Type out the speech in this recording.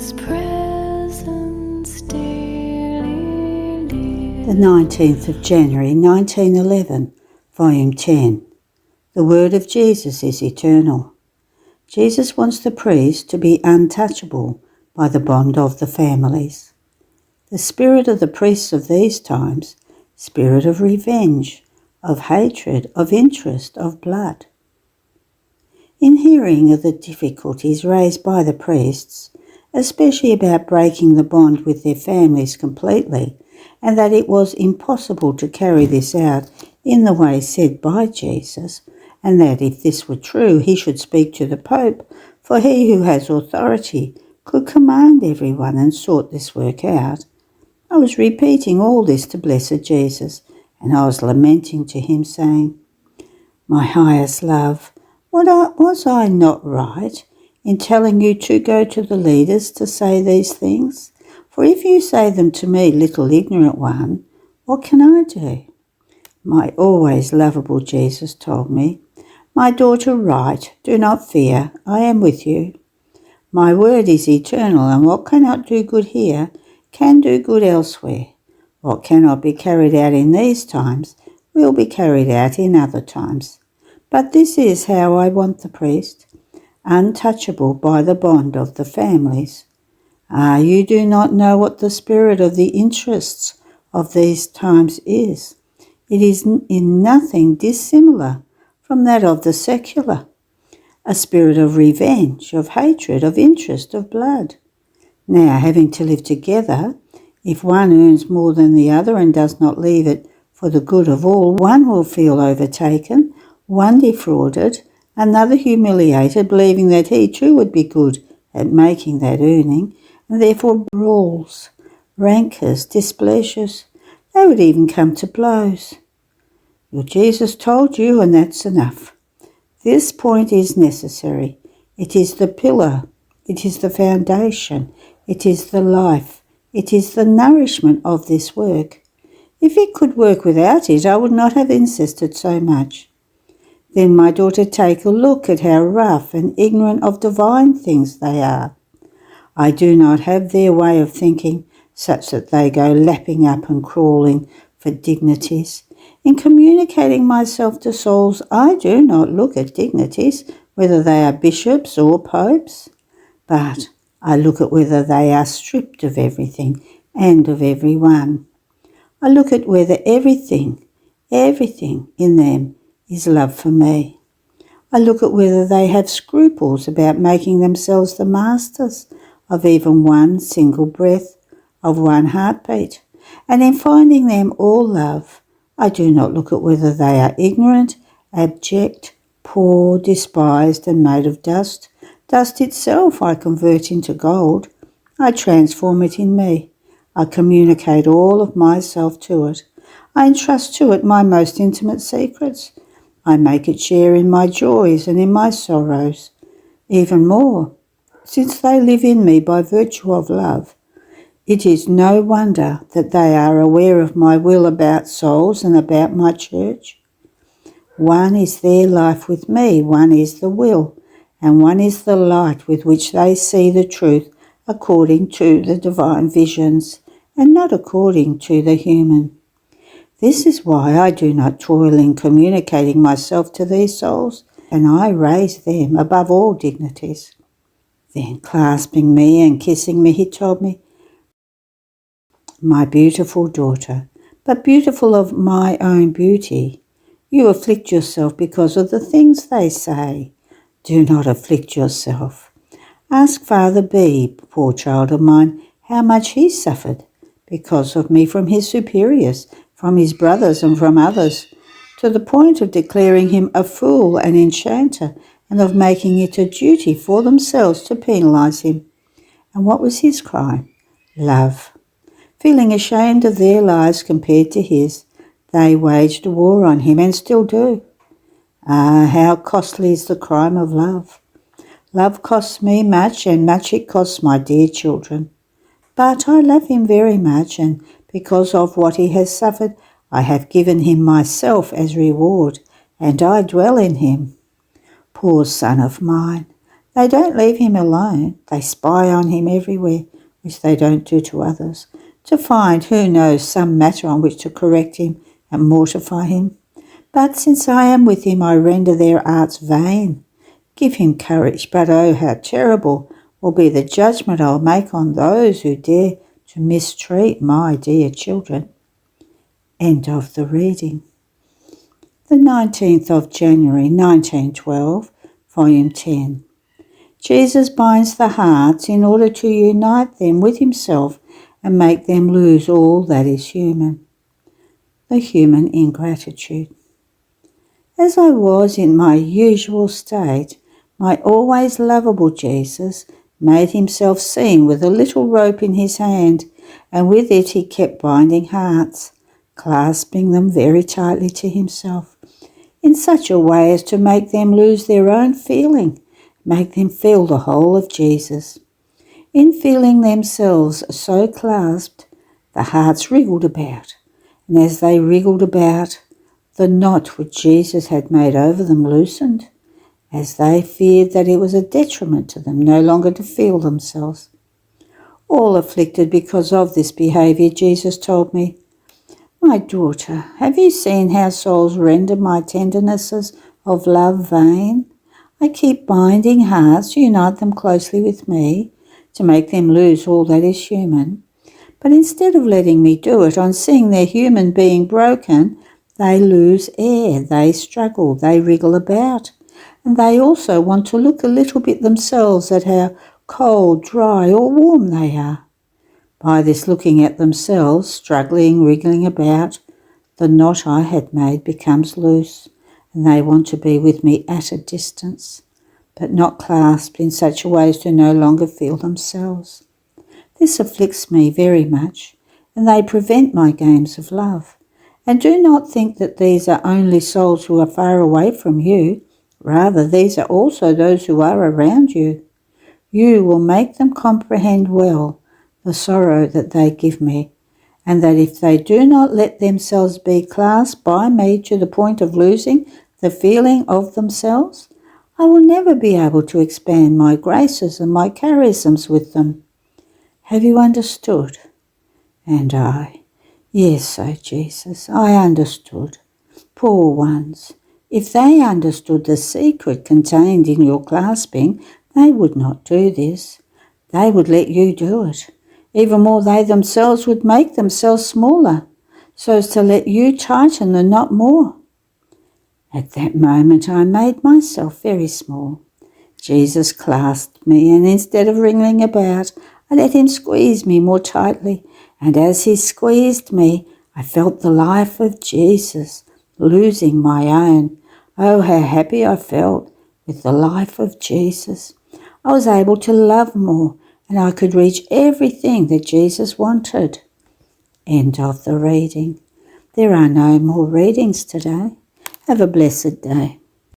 His presence daily lives. The 19th of January 1911, Volume 10. The Word of Jesus is eternal. Jesus wants the priest to be untouchable by the bond of the families. The spirit of the priests of these times, spirit of revenge, of hatred, of interest, of blood. In hearing of the difficulties raised by the priests, especially about breaking the bond with their families completely, and that it was impossible to carry this out in the way said by Jesus, and that if this were true he should speak to the Pope, for he who has authority could command everyone and sort this work out. I was repeating all this to blessed Jesus, and I was lamenting to him, saying, "My highest love, was I not right in telling you to go to the leaders to say these things? For if you say them to me, little ignorant one, what can I do?" My always lovable Jesus told me, "My daughter, write, do not fear, I am with you. My word is eternal, and what cannot do good here can do good elsewhere. What cannot be carried out in these times will be carried out in other times. But this is how I want the priest, untouchable by the bond of the families. Ah, you do not know what the spirit of the interests of these times is. It is in nothing dissimilar from that of the secular. A spirit of revenge, of hatred, of interest, of blood. Now, having to live together, if one earns more than the other and does not leave it for the good of all, one will feel overtaken, one defrauded, another humiliated, believing that he too would be good at making that earning, and therefore brawls, rancours, displeasures. They would even come to blows. Your Jesus told you, and that's enough. This point is necessary. It is the pillar. It is the foundation. It is the life. It is the nourishment of this work. If it could work without it, I would not have insisted so much. Then, my daughter, take a look at how rough and ignorant of divine things they are. I do not have their way of thinking, such that they go lapping up and crawling for dignities. In communicating myself to souls, I do not look at dignities, whether they are bishops or popes, but I look at whether they are stripped of everything and of everyone. I look at whether everything in them is love for me. I look at whether they have scruples about making themselves the masters of even one single breath, of one heartbeat, and in finding them all love, I do not look at whether they are ignorant, abject, poor, despised, and made of dust. Dust itself I convert into gold. I transform it in me. I communicate all of myself to it. I entrust to it my most intimate secrets. I make it share in my joys and in my sorrows. Even more, since they live in me by virtue of love, it is no wonder that they are aware of my will about souls and about my church. One is their life with me, one is the will, and one is the light with which they see the truth according to the divine visions, and not according to the human. This is why I do not toil in communicating myself to these souls, and I raise them above all dignities. Then, clasping me and kissing me, he told me, "My beautiful daughter, but beautiful of my own beauty, you afflict yourself because of the things they say. Do not afflict yourself. Ask Father B, poor child of mine, how much he suffered because of me from his superiors, from his brothers and from others, to the point of declaring him a fool and enchanter, and of making it a duty for themselves to penalise him. And what was his crime? Love. Feeling ashamed of their lives compared to his, they waged a war on him and still do. Ah, how costly is the crime of love. Love costs me much, and much it costs my dear children. But I love him very much, and because of what he has suffered, I have given him myself as reward, and I dwell in him. Poor son of mine, They don't leave him alone. They spy on him everywhere, which they don't do to others, to find, who knows, some matter on which to correct him and mortify him. But since I am with him, I render their arts vain. Give him courage, but oh, how terrible will be the judgment I'll make on those who dare to mistreat my dear children. End of the reading. The 19th of January 1912, Volume 10. Jesus binds the hearts in order to unite them with himself and make them lose all that is human. The human ingratitude. As I was in my usual state, my always lovable Jesus made himself seen with a little rope in his hand, and with it he kept binding hearts, clasping them very tightly to himself, in such a way as to make them lose their own feeling, make them feel the whole of Jesus. In feeling themselves so clasped, the hearts wriggled about, and as they wriggled about, the knot which Jesus had made over them loosened, as they feared that it was a detriment to them no longer to feel themselves. All afflicted because of this behaviour, Jesus told me, "My daughter, have you seen how souls render my tendernesses of love vain? I keep binding hearts to unite them closely with me, to make them lose all that is human. But instead of letting me do it, on seeing their human being broken, they lose air, they struggle, they wriggle about, and they also want to look a little bit themselves at how cold, dry, or warm they are. By this looking at themselves, struggling, wriggling about, the knot I had made becomes loose, and they want to be with me at a distance, but not clasped in such a way as to no longer feel themselves. This afflicts me very much, and they prevent my games of love. And do not think that these are only souls who are far away from you. Rather, these are also those who are around you. You will make them comprehend well the sorrow that they give me, and that if they do not let themselves be clasped by me to the point of losing the feeling of themselves, I will never be able to expand my graces and my charisms with them. Have you understood?" And I, "Yes, O Jesus, I understood. Poor ones, if they understood the secret contained in your clasping, they would not do this. They would let you do it. Even more, they themselves would make themselves smaller, so as to let you tighten the knot more." At that moment I made myself very small. Jesus clasped me, and instead of wriggling about, I let him squeeze me more tightly, and as he squeezed me, I felt the life of Jesus losing my own. Oh, how happy I felt with the life of Jesus. I was able to love more, and I could reach everything that Jesus wanted. End of the reading. There are no more readings today. Have a blessed day.